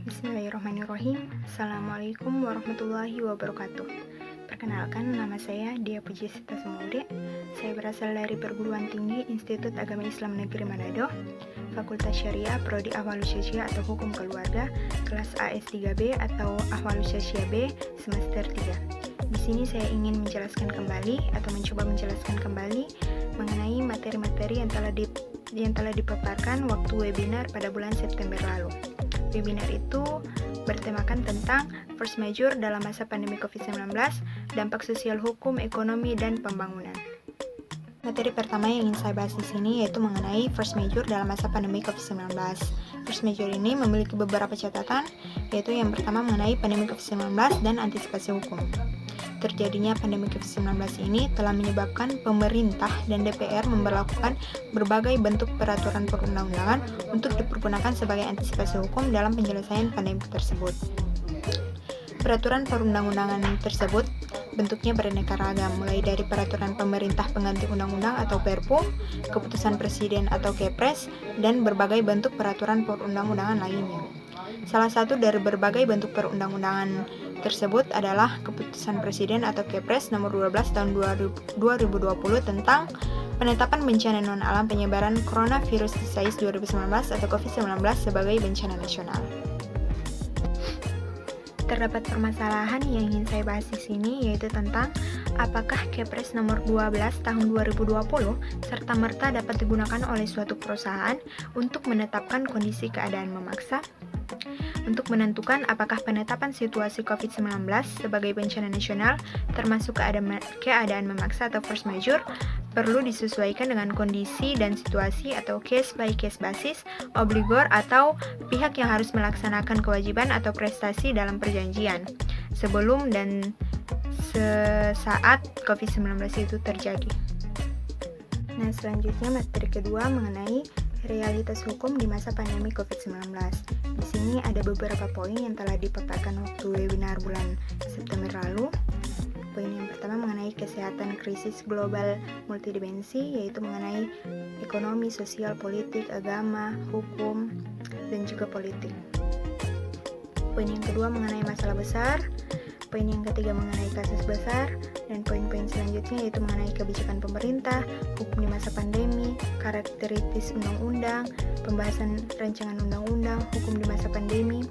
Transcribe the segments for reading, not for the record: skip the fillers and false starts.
Bismillahirrahmanirrahim. Assalamualaikum warahmatullahi wabarakatuh. Perkenalkan, nama saya Dia Pujisita Sumaude. Saya berasal dari Perguruan Tinggi Institut Agama Islam Negeri Manado, Fakultas Syariah, Prodi Ahwalus Syariah atau Hukum Keluarga, kelas AS3B atau Ahwalus Syariah B, semester 3. Di sini saya ingin menjelaskan kembali atau mencoba menjelaskan kembali mengenai materi-materi yang telah dipaparkan waktu webinar pada bulan September lalu. Webinar itu bertemakan tentang force majeure dalam masa pandemi COVID-19, dampak sosial, hukum, ekonomi, dan pembangunan. Materi pertama yang ingin saya bahas di sini yaitu mengenai force majeure dalam masa pandemi COVID-19. Force majeure ini memiliki beberapa catatan, yaitu yang pertama mengenai pandemi COVID-19 dan antisipasi hukum. Terjadinya pandemi COVID-19 ini telah menyebabkan pemerintah dan DPR memberlakukan berbagai bentuk peraturan perundang-undangan untuk dipergunakan sebagai antisipasi hukum dalam penyelesaian pandemi tersebut. Peraturan perundang-undangan tersebut bentuknya beraneka ragam, mulai dari peraturan pemerintah pengganti undang-undang atau Perpu, keputusan presiden atau Kepres, dan berbagai bentuk peraturan perundang-undangan lainnya. Salah satu dari berbagai bentuk perundang-undangan tersebut adalah keputusan presiden atau Kepres nomor 12 tahun 2020 tentang penetapan bencana non-alam penyebaran coronavirus disease 2019 atau COVID-19 sebagai bencana nasional. Terdapat permasalahan yang ingin saya bahas di sini, yaitu tentang apakah Kepres nomor 12 tahun 2020 serta-merta dapat digunakan oleh suatu perusahaan untuk menetapkan kondisi keadaan memaksa, untuk menentukan apakah penetapan situasi COVID-19 sebagai bencana nasional termasuk keadaan memaksa atau force majeure perlu disesuaikan dengan kondisi dan situasi atau case by case basis, obligor atau pihak yang harus melaksanakan kewajiban atau prestasi dalam perjanjian sebelum dan sesaat COVID-19 itu terjadi. Nah, selanjutnya materi kedua mengenai realitas hukum di masa pandemi COVID-19. Di sini ada beberapa poin yang telah dipaparkan waktu webinar bulan September lalu. Poin yang pertama mengenai kesehatan krisis global multidimensi, yaitu mengenai ekonomi, sosial, politik, agama, hukum, dan juga politik. Poin yang kedua mengenai masalah besar. Poin yang ketiga mengenai kasus besar, dan poin-poin selanjutnya yaitu mengenai kebijakan pemerintah, hukum di masa pandemi, karakteristik undang-undang, pembahasan rancangan undang-undang, hukum di masa pandemi,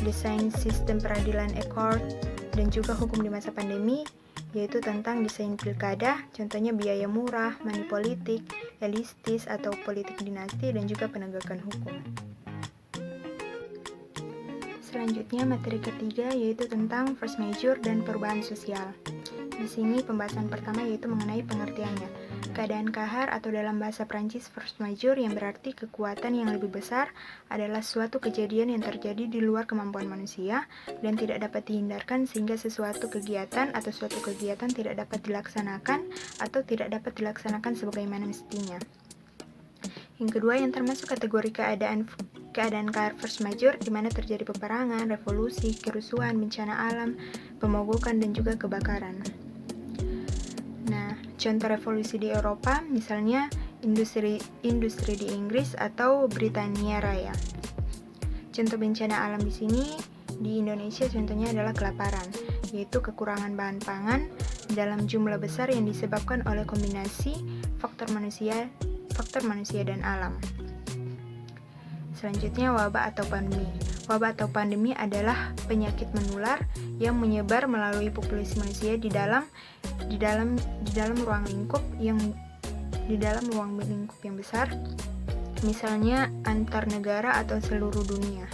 desain sistem peradilan ekor, dan juga hukum di masa pandemi, yaitu tentang desain pilkada, contohnya biaya murah, money politik, elistis atau politik dinasti, dan juga penegakan hukum. Selanjutnya materi ketiga yaitu tentang force majeure dan perubahan sosial. Di sini pembahasan pertama yaitu mengenai pengertiannya. Keadaan kahar atau dalam bahasa Prancis force majeure yang berarti kekuatan yang lebih besar adalah suatu kejadian yang terjadi di luar kemampuan manusia dan tidak dapat dihindarkan sehingga sesuatu kegiatan atau suatu kegiatan tidak dapat dilaksanakan atau tidak dapat dilaksanakan sebagaimana mestinya. Yang kedua yang termasuk kategori keadaan kahar force majeure di mana terjadi peperangan, revolusi, kerusuhan, bencana alam, pemogokan, dan juga kebakaran. Nah, contoh revolusi di Eropa misalnya industri di Inggris atau Britania Raya. Contoh bencana alam di sini di Indonesia contohnya adalah kelaparan, yaitu kekurangan bahan pangan dalam jumlah besar yang disebabkan oleh kombinasi faktor manusia dan alam. Selanjutnya wabah atau pandemi. Wabah atau pandemi adalah penyakit menular yang menyebar melalui populasi manusia di dalam ruang lingkup yang besar, misalnya antar negara atau seluruh dunia.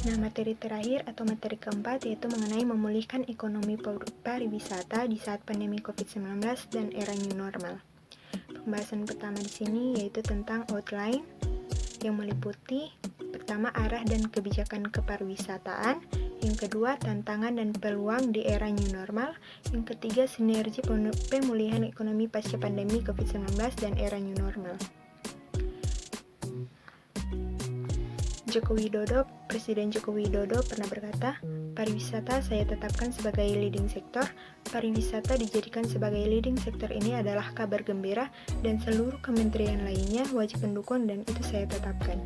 Nah, materi terakhir atau materi keempat yaitu mengenai memulihkan ekonomi pariwisata di saat pandemi COVID-19 dan era new normal. Pembahasan pertama di sini yaitu tentang outline yang meliputi pertama arah dan kebijakan kepariwisataan, yang kedua tantangan dan peluang di era new normal, yang ketiga sinergi pemulihan ekonomi pasca pandemi COVID-19 dan era new normal. Presiden Joko Widodo pernah berkata, pariwisata saya tetapkan sebagai leading sector. Pariwisata dijadikan sebagai leading sector ini adalah kabar gembira dan seluruh kementerian lainnya wajib mendukung dan itu saya tetapkan.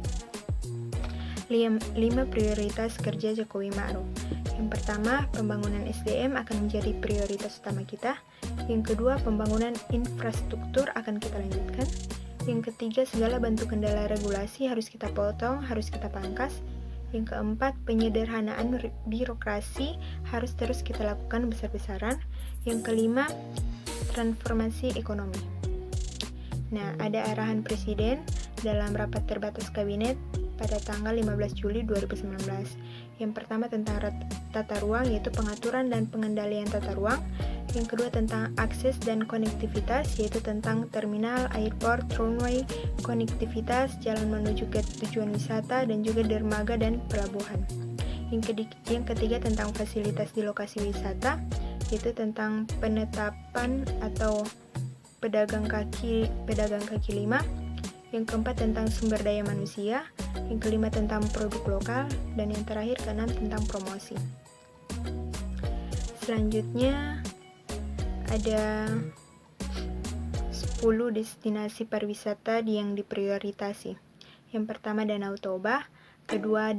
5 prioritas kerja Jokowi Ma'ruf. Yang pertama, pembangunan SDM akan menjadi prioritas utama kita. Yang kedua, pembangunan infrastruktur akan kita lanjutkan. Yang ketiga, segala bentuk kendala regulasi harus kita potong, harus kita pangkas. Yang keempat, penyederhanaan birokrasi harus terus kita lakukan besar-besaran. Yang kelima, transformasi ekonomi. Nah, ada arahan Presiden dalam rapat terbatas kabinet pada tanggal 15 Juli 2019. Yang pertama tentang tata ruang, yaitu pengaturan dan pengendalian tata ruang. Yang kedua tentang akses dan konektivitas, yaitu tentang terminal, airport, runway, konektivitas, jalan menuju ke tujuan wisata, dan juga dermaga dan pelabuhan. Yang ketiga tentang fasilitas di lokasi wisata, yaitu tentang penetapan atau pedagang kaki 5. Yang keempat tentang sumber daya manusia. Yang kelima tentang produk lokal, dan yang terakhir keenam tentang promosi. Selanjutnya ada 10 destinasi pariwisata yang diprioritasi. Yang pertama Danau Toba, kedua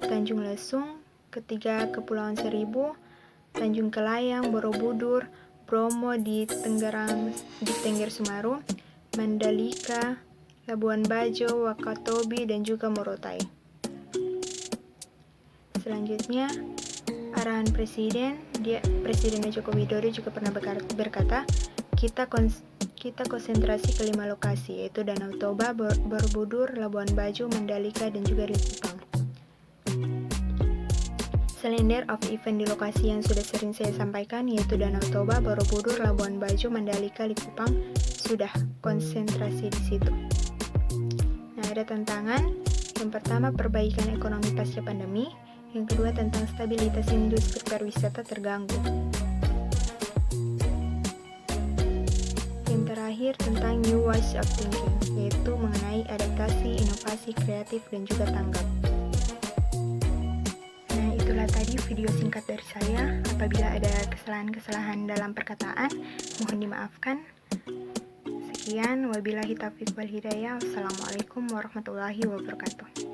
Tanjung Lesung, ketiga Kepulauan Seribu, Tanjung Kelayang, Borobudur, Bromo di Tengger Semeru, Mandalika, Labuan Bajo, Wakatobi, dan juga Morotai. Selanjutnya arahan Presiden Joko Widodo juga pernah berkata, kita konsentrasi ke 5 lokasi, yaitu Danau Toba, Borobudur, Labuan Bajo, Mandalika, dan juga Likupang. Kalender of event di lokasi yang sudah sering saya sampaikan, yaitu Danau Toba, Borobudur, Labuan Bajo, Mandalika, Likupang, sudah konsentrasi di situ. Nah, ada tantangan. Yang pertama, perbaikan ekonomi pasca pandemi. Yang kedua, tentang stabilitas industri pariwisata terganggu. Yang terakhir, tentang new ways of thinking, yaitu mengenai adaptasi, inovasi, kreatif, dan juga tanggap. Nah, itulah tadi video singkat dari saya. Apabila ada kesalahan-kesalahan dalam perkataan, mohon dimaafkan. Sekian, wabillahi taufiq wal hidayah. Wassalamualaikum warahmatullahi wabarakatuh.